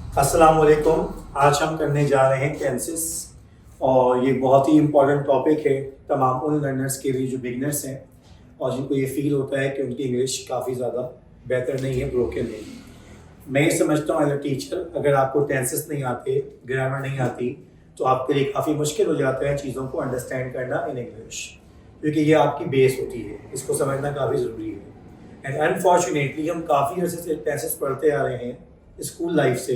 अस्सलाम वालेकुम। आज हम करने जा रहे हैं टेंसेस और ये बहुत ही इम्पॉर्टेंट टॉपिक है तमाम उन लर्नर्स के लिए जो बिगनर्स हैं और जिनको ये फील होता है कि उनकी इंग्लिश काफ़ी ज़्यादा बेहतर नहीं है, ब्रोकन है। मैं ये समझता हूँ एज अ टीचर, अगर आपको टेंसेस नहीं आते, ग्रामर नहीं आती, तो आपके लिए काफ़ी मुश्किल हो जाता है चीज़ों को अंडरस्टैंड करना इन इंग्लिश, क्योंकि ये आपकी बेस होती है, इसको समझना काफ़ी ज़रूरी है। एंड अनफॉर्चुनेटली हम काफ़ी अर्से से टेंसेस पढ़ते आ रहे हैं स्कूल लाइफ से,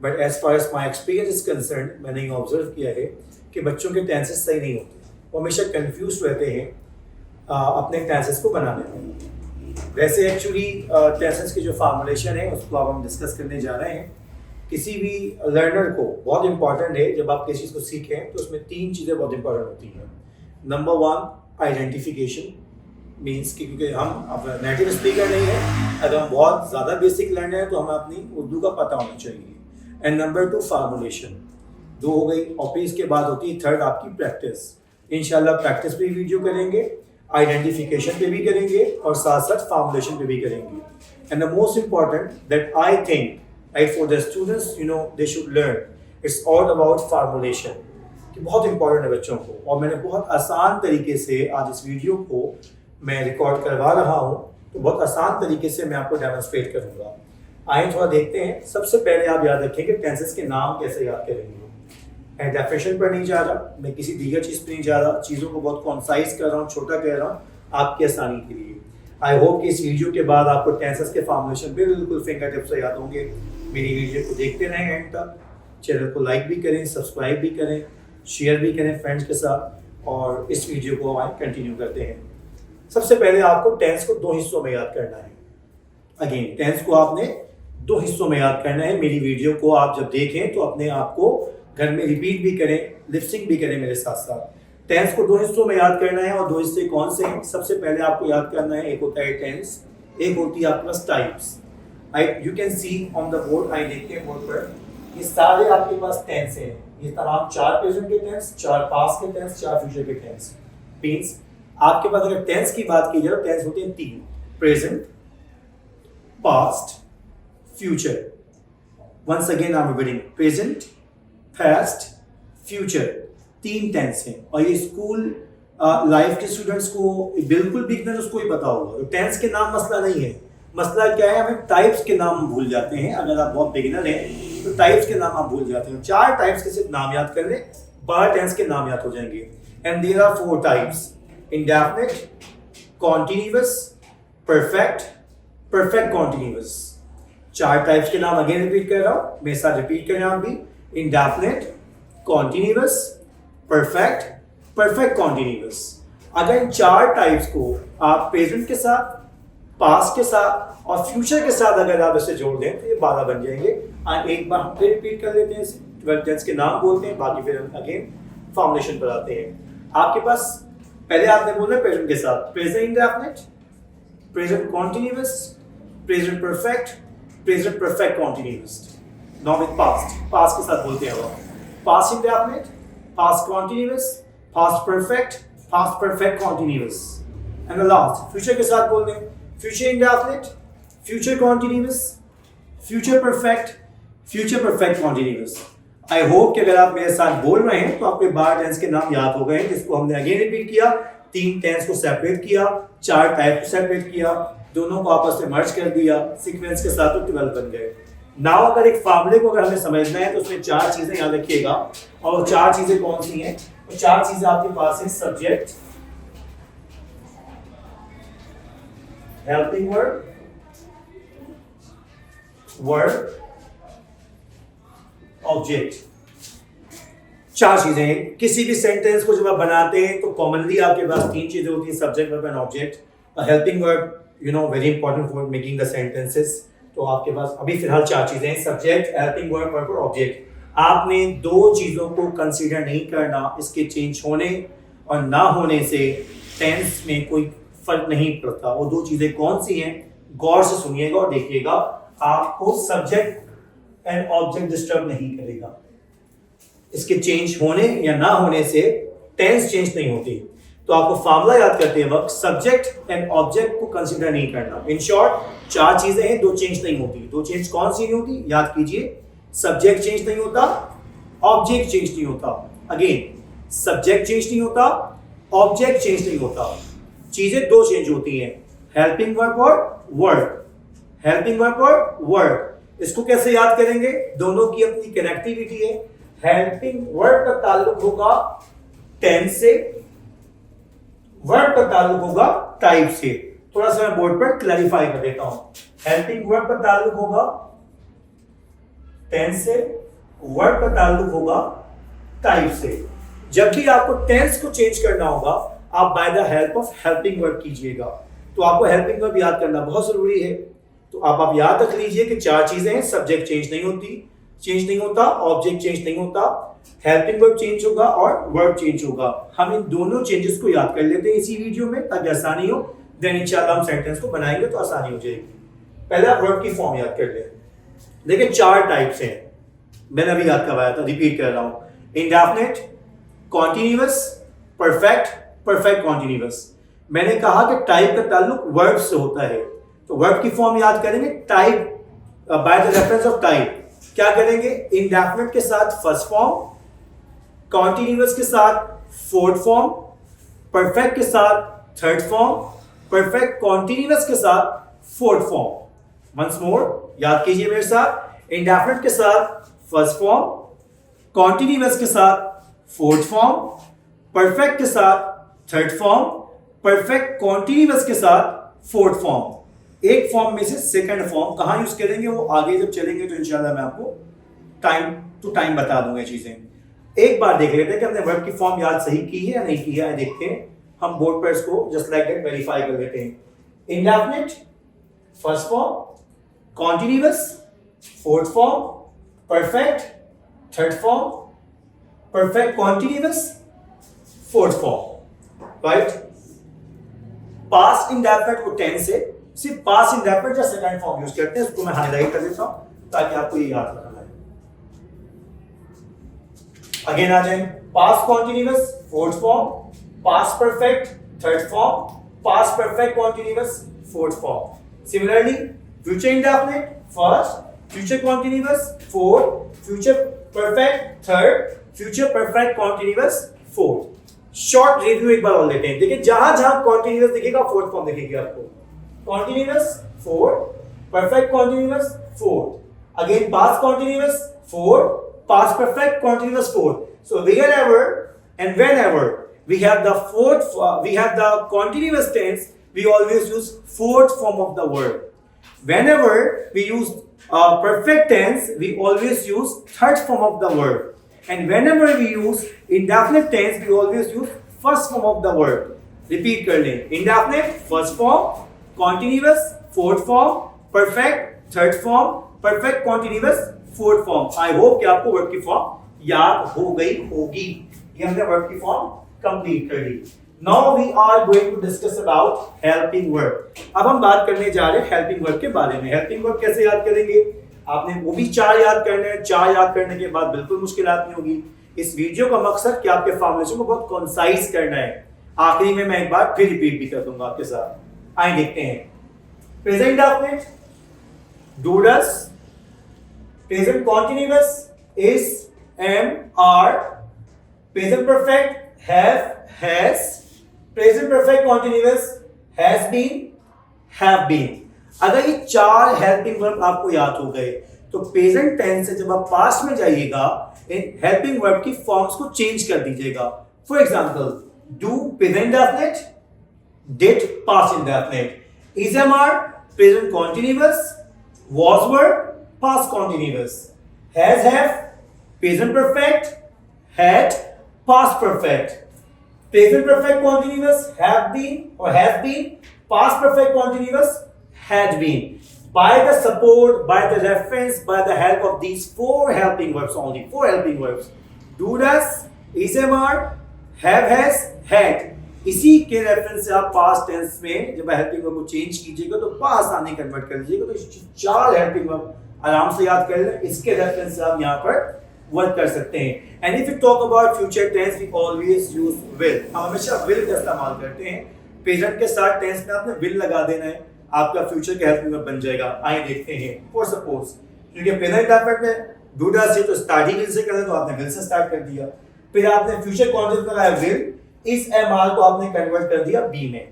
but as far as my experience is concern, मैंने ये ऑब्जर्व किया है कि बच्चों के टेंसेस सही नहीं होते, वो हमेशा कंफ्यूज रहते हैं अपने टेंसेस को बनाने में। वैसे एक्चुअली टेंसेस की जो फार्मूलेशन है उसको अब हम डिस्कस करने जा रहे हैं। किसी भी लर्नर को बहुत इंपॉर्टेंट है, जब आप किसी चीज़ को सीखें तो उसमें 3 चीज़ें बहुत इंपॉर्टेंट होती हैं। नंबर 1 आइडेंटिफिकेशन, मीन्स कि क्योंकि हम अब नेटिव स्पीकर नहीं है, अगर हम बहुत ज़्यादा बेसिक लर्नर हैं तो हमें अपनी उर्दू का पता होना चाहिए। एंड नंबर 2 फार्मूलेशन, 2 हो गई। और फिर इसके बाद होती है थर्ड आपकी प्रैक्टिस। इंशाल्लाह प्रैक्टिस पे वीडियो करेंगे, आइडेंटिफिकेशन पे भी करेंगे और साथ साथ फार्मूलेशन पे भी करेंगे। And the most important that I think right for the students, you know, they should learn, it's all about formulation, कि बहुत इंपॉर्टेंट है बच्चों को। और मैंने बहुत आसान तरीके से आज इस वीडियो को मैं रिकॉर्ड करवा रहा हूँ, तो बहुत आसान तरीके से मैं आपको डेमोन्स्ट्रेट करूँगा। आइए थोड़ा देखते हैं। सबसे पहले आप याद रखें कि टेंसेस के नाम कैसे याद करेंगे। मैं डेफिनेशन पर नहीं जा रहा, मैं किसी दीगर चीज़ पर नहीं जा रहा, चीज़ों को बहुत कॉन्साइज कर रहा हूँ, छोटा कह रहा हूँ आपकी आसानी के लिए। आई होप कि इस वीडियो के बाद आपको टेंसेस के फॉर्मुलेशन बिल्कुल फिंगर टिप से याद होंगे। मेरी वीडियो को देखते रहें एंड तक, चैनल को लाइक भी करें, सब्सक्राइब भी करें, शेयर भी करें फ्रेंड्स के साथ, और इस वीडियो को हम कंटिन्यू करते हैं। सबसे पहले आपको टेंस को 2 हिस्सों में याद करना है। अगेन टेंस को आपने 2 हिस्सों में याद करना है। मेरी वीडियो को आप जब देखें तो अपने आप को घर में रिपीट भी करें, लिपसिंग भी करें मेरे साथ साथ। टेंस को 2 हिस्सों में याद करना है, और 2 हिस्से कौन से हैं? सबसे पहले आपको याद करना है, एक होता है टेंस, एक होती है आपके पास types. You can see on the board, आई देखते हैं बोर्ड पर, ये सारे आपके पास टेंस हैं। ये तमाम 4 प्रेजेंट के टेंस, 4 पास्ट के टेंस, 4 फ्यूचर के टेंस। मीन्स आपके पास अगर टेंस की बात की जाए तो टेंस होते हैं 3, present, past, future. Once again I am repeating, present, past, future, 3 tense हैं। और ये स्कूल लाइफ के स्टूडेंट्स को बिल्कुल बिगनर उसको ही पता होगा। तो टेंस के नाम मसला नहीं है, मसला क्या है, हमें टाइप्स के नाम भूल जाते हैं। अगर आप बहुत बिगिनर हैं तो टाइप्स के नाम आप भूल जाते हैं। 4 टाइप्स के सिर्फ नाम याद कर लें, 12 टेंस के नाम याद हो जाएंगे। And there are 4 types: indefinite, continuous, perfect, perfect continuous। 4 types के नाम अगेन रिपीट कर रहा हूं, मेरे साथ रिपीट करें आप भी। indefinite, continuous, perfect, perfect continuous। अगर इन 4 टाइप्स को आप प्रेजेंट के साथ, पास्ट के साथ और फ्यूचर के साथ अगर आप इसे जोड़ दें तो ये 12 बन जाएंगे। एक बार हम फिर रिपीट कर लेते हैं, 12 टेंस के नाम बोलते हैं, बाकी फिर हम अगेन फॉर्मुलेशन पर आते हैं। आपके पास पहले आपने बोलना प्रेजेंट के साथ, present indefinite, present continuous, present perfect, present perfect continuous. Now with past, past के साथ बोलते हैं हम, past indefinite, past continuous, past perfect, past perfect continuous. And the last future के साथ बोलते हैं, future indefinite, future continuous, future perfect, future perfect continuous. I hope कि अगर आप मेरे साथ बोल रहे हैं तो आपके 12 टेंस के नाम याद हो गए हैं, जिसको हमने अगेन रिपीट किया। 3 टेंस को सेपरेट किया, 4 टाइप को सेपरेट किया, दोनों को आपस में मर्ज कर दिया, सीक्वेंस के साथ तो 12 बन गए। नाउ अगर एक फार्मूले को अगर हमें समझना है तो उसमें 4 चीजें याद रखिएगा। और 4 चीजें कौन सी हैं? तो 4 चीजें आपके पास है: subject, helping verb, verb, object. 4 चीजें हैं। किसी भी सेंटेंस को जब आप बनाते हैं तो कॉमनली आपके पास 3 चीजें होती हैं: subject, verb and object. Helping verb, you know, very important for making the sentences. तो आपके पास अभी फिलहाल 4 चीजें हैं: सब्जेक्ट, हेल्पिंग वर्ब, वर्ब और ऑब्जेक्ट। आपने 2 चीजों को कंसीडर नहीं करना, इसके चेंज होने और ना होने से टेंस में कोई फर्क नहीं पड़ता। वो 2 चीजें कौन सी हैं? गौर से सुनिएगा और देखिएगा, आपको सब्जेक्ट एंड ऑब्जेक्ट डिस्टर्ब नहीं करेगा। इसके चेंज होने या ना होने से टेंस चेंज नहीं होती। तो आपको फार्मूला याद करते वक्त सब्जेक्ट एंड ऑब्जेक्ट को कंसीडर नहीं करना। इन शॉर्ट 4 चीजें हैं, 2 चेंज नहीं होती। 2 चेंज कौन सी नहीं होती? याद कीजिए, सब्जेक्ट चेंज नहीं होता, ऑब्जेक्ट चेंज नहीं होता। अगेन, सब्जेक्ट चेंज नहीं होता, ऑब्जेक्ट चेंज नहीं होता। चीजें दो चेंज होती हैं, हेल्पिंग वर्ब और वर्ब। हेल्पिंग वर्ब और वर्ब, इसको कैसे याद करेंगे? दोनों की अपनी कनेक्टिविटी है। हेल्पिंग वर्ब का ताल्लुक होगा टेंस से, वर्ब का ताल्लुक होगा टाइप से। थोड़ा सा मैं बोर्ड पर क्लैरिफाई कर देता हूं। हेल्पिंग वर्ब का ताल्लुक होगा टेंस से, वर्ब का ताल्लुक होगा टाइप से। जब भी आपको टेंस को चेंज करना होगा, आप by the help of helping verb कीजिएगा। तो आपको हेल्पिंग वर्ब याद करना बहुत जरूरी है। तो आप याद रख लीजिए कि चार चीजें हैं, सब्जेक्ट चेंज नहीं होती, चेंज नहीं होता, ऑब्जेक्ट चेंज नहीं होता, हेल्पिंग वर्ब चेंज होगा और वर्ब चेंज होगा। हम इन दोनों चेंजेस को याद कर लेते हैं इसी वीडियो में ताकि आसानी हो। देन इंशाल्लाह हम सेंटेंस को बनाएंगे तो आसानी हो जाएगी। पहले आप वर्ब की फॉर्म याद कर ले। देखिए चार टाइप्स हैं, मैंने अभी याद करवाया था, रिपीट कर रहा हूं। Indefinite, continuous, perfect, perfect continuous. मैंने कहा कि टाइप का ताल्लुक वर्ब से होता है, तो वर्ब की फॉर्म याद करेंगे type by the reference of type. क्या करेंगे? इंडेफिनिट के साथ फर्स्ट फॉर्म, कॉन्टिन्यूअस के साथ फोर्थ फॉर्म, परफेक्ट के साथ थर्ड फॉर्म, परफेक्ट कॉन्टिन्यूअस के साथ फोर्थ फॉर्म। वंस मोर याद कीजिए मेरे साथ। इंडेफिनिट के साथ फर्स्ट फॉर्म, कॉन्टिन्यूअस के साथ फोर्थ फॉर्म, परफेक्ट के साथ थर्ड फॉर्म, परफेक्ट कॉन्टिन्यूअस के साथ फोर्थ फॉर्म। एक फॉर्म में से सेकंड फॉर्म कहां यूज करेंगे वो आगे जब चलेंगे तो इंशाल्लाह मैं आपको टाइम टू टाइम बता दूंगा चीजें। एक बार देख लेते हैं कि हमने वर्ब की फॉर्म याद सही की है या नहीं की है। देखते हैं, हम बोर्ड पर इसको जस्ट लाइक दैट वेरीफाई कर लेते हैं। Indefinite first form, continuous fourth form, perfect third form, perfect continuous fourth form. Right, past indefinite को टेंस से सिर्फ पास्ट इंडेफिनिट या सेकंड फॉर्म यूज करते हैं, उसको मैं हाईलाइट कर देता हूं ताकि आपको ये याद रखना है। अगेन आ जाए, past continuous fourth form, past perfect third form, past perfect continuous fourth form. Similarly future indefinite first, future continuous fourth, future perfect third, future perfect continuous fourth. Short review एक बार और लेते हैं। देखिए जहां जहां कॉन्टिन्यूअस दिखेगा fourth form दिखेगी आपको। Continuous fourth, perfect continuous fourth. Again, past continuous fourth, past perfect continuous fourth. So wherever and whenever we have the we have the continuous tense, we always use fourth form of the word. Whenever we use perfect tense, we always use third form of the word. And whenever we use indefinite tense, we always use first form of the word. Repeat कर लें, indefinite first form, continuous fourth form, perfect third form, perfect continuous fourth form. I hope कि आपको verb की form याद हो गई होगी। ये हमने वर्ब की फॉर्म कंप्लीट कर ली। Now we are going to discuss about helping verb. अब हम बात करने जा रहे हैं helping verb के बारे में। helping verb कैसे याद करेंगे? आपने वो भी चार याद करने हैं। चार याद करने के बाद बिल्कुल मुश्किलात नहीं होगी। इस वीडियो का मकसद कि आपके फॉर्मुलेशन को बहुत कंसाइज करना है। आखिरी में मैं एक बार फिर रिपीट भी कर दूंगा आपके साथ। आइए देखते हैं। Present indefinite do does, present continuous is am are, present perfect have has, present perfect continuous has been have been. अगर ये चार हेल्पिंग वर्ब आपको याद हो गए तो प्रेजेंट टेंस से जब आप पास्ट में जाइएगा इन हेल्पिंग वर्ब की फॉर्म्स को चेंज कर दीजिएगा। For example, do present indefinite, did past indefinite, is MR present continuous, was verb past continuous, has have present perfect, had past perfect, present perfect continuous have been or has been, past perfect continuous had been. By the support, by the reference, by the help of these four helping verbs only, four helping verbs, do does, is MR, have has, had, इसी के reference से आप past tense में जब helping verb को change कीजिएगा तो past आने कन्वर्ट कर लीजिएगा। तो चार हेल्पिंग वर्ब आराम से याद कर लें, इसके रेफरेंस से आप यहाँ पर वर्क कर सकते हैं। And if you talk about future tense, we always use will. हम हमेशा विल का इस्तेमाल करते हैं। प्रेजेंट के साथ टेंस में आपने विल लगा देना है, आपका फ्यूचर का हेल्पिंग वर्ब बन जाएगा। आइए देखते हैं। फॉर सपोज, क्योंकि प्रेजेंट इंडेफिनिट में डू डज से तो स्टार्टिंग विल से करना, तो आपने विल से स्टार्ट कर दिया। फिर आपने फ्यूचर कॉन्टिन्यूस लगाया विल, इस एमआर को आपने कन्वर्ट कर दिया बी में,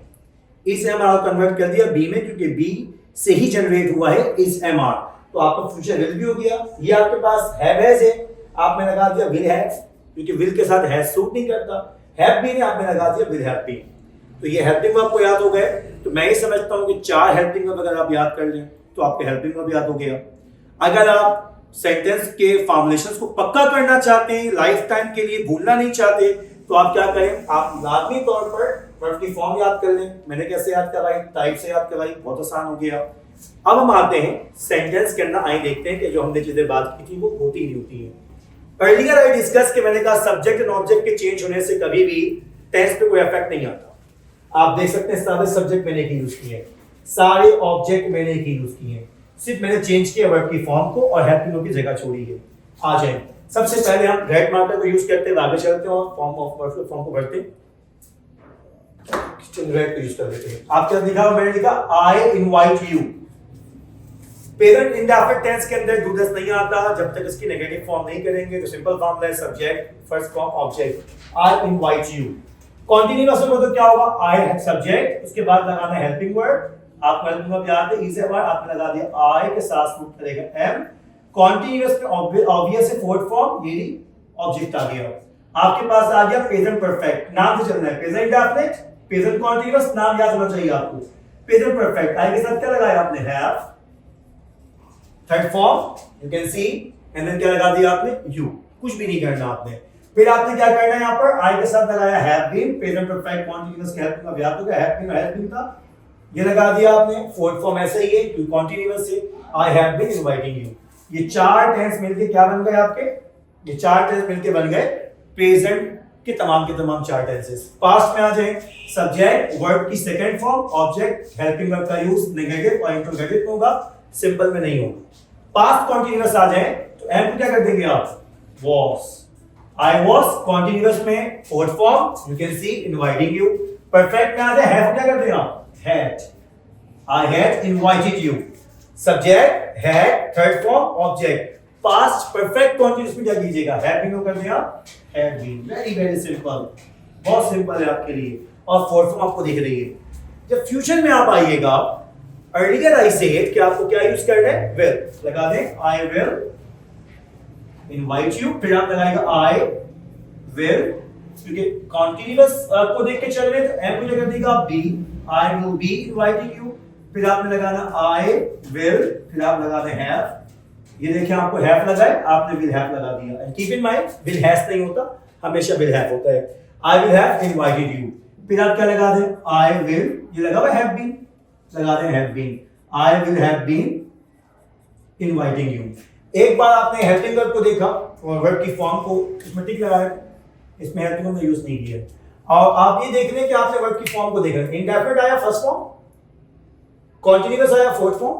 इस एमआर को कन्वर्ट कर दिया बी में, क्योंकि बी से ही जनरेट हुआ है इस एमआर, तो आपका फ्यूचर विल भी हो गया। ये आपके पास हैव हैज है, आपने लगा दिया विल हैव, क्योंकि विल के साथ हैज सूट नहीं करता। हैव बीन आपने लगा दिया विल हैव बीन। तो ये हेल्पिंग वर्ब को याद हो गए। तो मैं ये समझता हूं कि 4 हेल्पिंग वर्ब अगर आप याद कर लें तो आपके हेल्पिंग वर्ब याद हो गया। अगर आप सेंटेंस के फॉर्मुलेशंस को पक्का करना चाहते हैं, लाइफ टाइम के लिए भूलना नहीं चाहते, तो आप क्या करें, आप लाजमी तौर पर वर्ब की फॉर्म याद कर लें। मैंने कैसे याद करवाई, टाइप से याद करवाई, बहुत आसान हो गया। अब हम आते हैं सेंटेंस के अंदर, आए देखते हैं कि जो हमने चीजें बात की थी वो होती नहीं होती है। अर्लियर आई डिस्कस के मैंने कहा सब्जेक्ट एंड ऑब्जेक्ट के चेंज होने से कभी भी टेंस पे कोई इफेक्ट नहीं आता। आप देख सकते हैं सारे सब्जेक्ट मैंने एक ही यूज किए, सारे ऑब्जेक्ट मैंने एक ही यूज किए, सिर्फ मैंने चेंज किया वर्ब की फॉर्म को और हेल्पिंग वर्ब की जगह छोड़ी है। आ जाए, सबसे पहले हम रेड मार्कर को यूज करते हैं, आगे चलते हैं और फॉर्म ऑफ वर्ब फॉर्म को भरते हैं। रेड को यूज कर लेते हैं। आप क्या लिखा, मैंने लिखा I invite you. Present indefinite tense के अंदर डू डज नहीं आता जब तक इसकी नेगेटिव फॉर्म नहीं करेंगे। तो सिंपल फॉर्म है subject first form object, I invite you. Continuous में तो क्या होगा, आई है सब्जेक्ट, उसके बाद लगाना हेल्पिंग वर्ब। आपको हेल्पिंग वर्ब याद है, इज है वर्ड, आपने लगा दिया आई के साथ सूट करेगा एम। कॉन्टिन्यूअस में ऑब्वियस है फोर्थ फॉर्म, ये ऑब्जेक्ट आ गया। आपके पास आ गया प्रेजेंट परफेक्ट, नाम से चलना है, प्रेजेंट इंडेफिनिट, प्रेजेंट कॉन्टिन्यूअस, नाम याद होना चाहिए आपको। प्रेजेंट परफेक्ट, आई के साथ क्या लगाया आपने, have. Third form you can see, and then क्या लगा दिया आपने, यू। कुछ भी नहीं करना आपने। फिर आपने क्या करना है, यहाँ पर आई के साथ लगाया have been, present perfect continuous के हेल्पिंग वर्ब याद हो गया, हैव बीन और हैज बीन था, ये लगा दिया आपने। फोर्थ फॉर्म ऐसे ही है क्योंकि कॉन्टिन्यूअस है, I have been inviting you. ये 4 टेंस मिलके क्या बन गए आपके, ये 4 टेंस मिलके बन गए प्रेजेंट के तमाम 4 टेंसेस। पास्ट में आ जाए, सब्जेक्ट वर्ब की second form, object helping verb का यूज नेगेटिव और इंट्रोगेटिव होगा, सिंपल में नहीं होगा। पास्ट कॉन्टिन्यूअस आ जाए तो एम को क्या कर देंगे आप, वॉज। आई वॉज कॉन्टिन्यूअस में fourth form, you can see inviting you. Perfect में आ जाए हैव, क्या कर देंगे आप, had. I had invited you, subject had, third form object. Past perfect continuous में क्या कीजिएगा, हैव बीन कर दिया, had been. Very very simple, बहुत सिंपल है आपके लिए। और फोर्थ फॉर्म आपको दिख रही है। जब फ्यूचर में आप आइएगा, अर्लियर आई सेड कि आपको क्या यूज करना है, विल लगा दें, आई विल इनवाइट यू। फिर आप लगाएगा आई विल, क्योंकि कॉन्टिन्यूअस को देख के चल रहे तो एम को लगा देगा be, I will be inviting you. फिर आपने लगाना आई विल, फिर आप लगा दें हैव। ये देखिए आपको हैव लगा है, आपने विल हैव लगा दिया। And keep in mind will has नहीं होता, हमेशा विल हैव होता है। आई विल हैव इनवाइटेड यू। फिर आप क्या लगा दें, आई विल, ये लगा हुआ हैव बीन, लगा दें have been, I will have been inviting you. एक बार आपने हेल्पिंग वर्ब को देखा और वर्ब की फॉर्म को इसमें टिक लगाया, इसमें हेल्पिंग वर्ब यूज नहीं किया। और आप ये देख लें कि आपने वर्ब की फॉर्म को देखा, इंडेफिनिट आया फर्स्ट फॉर्म, कॉन्टिन्यूअस आया फोर्थ फॉर्म,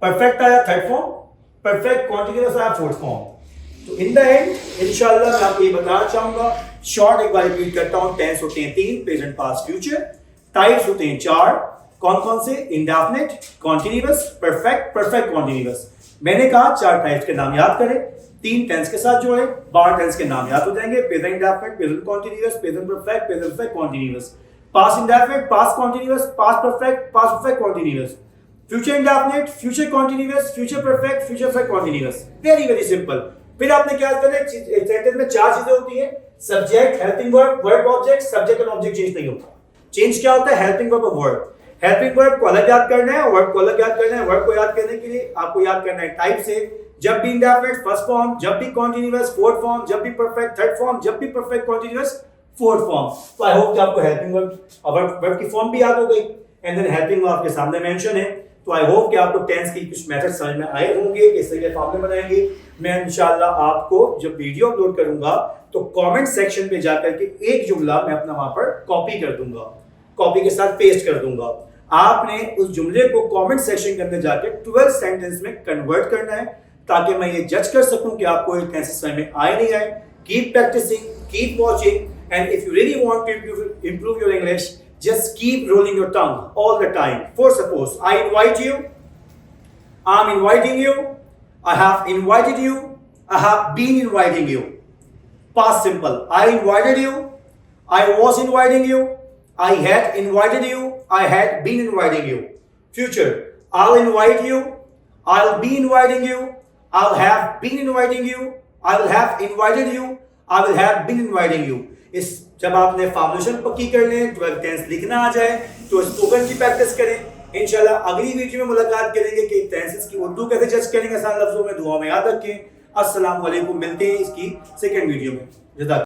परफेक्ट आया थर्ड फॉर्म, परफेक्ट कॉन्टिन्यूअस आया फोर्थ फॉर्म। तो इन द एंड इंशाल्लाह मैं आपको ये बताना चाहूंगा, शॉर्ट एक बार रिपीट करता हूं, टेंस होते हैं 3, प्रेजेंट पास्ट फ्यूचर। टाइप्स होते हैं 4, कौन कौन से, indefinite, continuous, perfect, perfect continuous. मैंने कहा 4 टाइप्स के नाम याद करें, 3 टेंस के साथ जोड़े, 12 टेंस के नाम याद हो जाएंगे, present indefinite, present continuous, present perfect, present perfect continuous, past indefinite, past continuous, past perfect, past perfect continuous, future indefinite, future continuous, future perfect, future perfect continuous. Very very simple. फिर आपने क्या करना है, सेंटेंस में 4 चीजें होती हैं, subject, helping verb, verb object. Subject और ऑब्जेक्ट चेंज नहीं होता, चेंज क्या होता है, हेल्पिंग वर्ब और वर्ब। हेल्पिंग वर्ब को अलग याद करना है, वर्ब को अलग याद करना है। वर्ब को याद करने के लिए आपको याद करना है टाइप से, जब भी इंडेफिनिट फर्स्ट फॉर्म, जब भी कॉन्टिन्यूअस फोर्थ फॉर्म, जब भी परफेक्ट थर्ड फॉर्म, जब भी परफेक्ट कॉन्टिन्यूअस फोर्थ फॉर्म। तो आई होप कि आपको हेल्पिंग वर्ब और वर्ब की फॉर्म भी याद हो गई, एंड देन हेल्पिंग वर्ब आपके सामने मेंशन है। तो आई होप कि आपको टेंस की कुछ मेथड समझ में आए होंगे, किस तरह के फॉर्मूले बनाएंगे। मैं इंशाल्लाह आपको जब वीडियो अपलोड करूंगा तो कमेंट सेक्शन पे जाकर के एक जुमला मैं अपना वहां पर कॉपी कर दूंगा, कॉपी के साथ पेस्ट कर दूंगा। आपने उस जुमले को कमेंट सेक्शन के अंदर जाके 12 सेंटेंस में कन्वर्ट करना है, ताकि मैं ये जज कर सकूं कि आपको ये टेंसेस समझ में आए नहीं आए। Keep practicing, keep watching, and if you really want to improve your English, just keep rolling your tongue all the time. For suppose I invite you, I'm inviting you, I have invited you, I have been inviting you. Past simple, I invited you, I was inviting you, I had invited you, I had been inviting you. Future, I'll invite you, I'll be inviting you, I'll have been inviting you, I will have invited you, I will have been inviting you. इस जब आपने formulation पक्की कर लें, 12 tense लिखना आ जाए तो spoken की प्रैक्टिस करें। इंशाल्लाह अगली वीडियो में मुलाकात करेंगे कि टेंसेस की उर्दू कैसे जज करेंगे आसान लफ्जों में। दुआ में याद रखें। अस्सलाम वालेकुम, मिलते हैं इसकी सेकंड वीडियो में। जज़ाक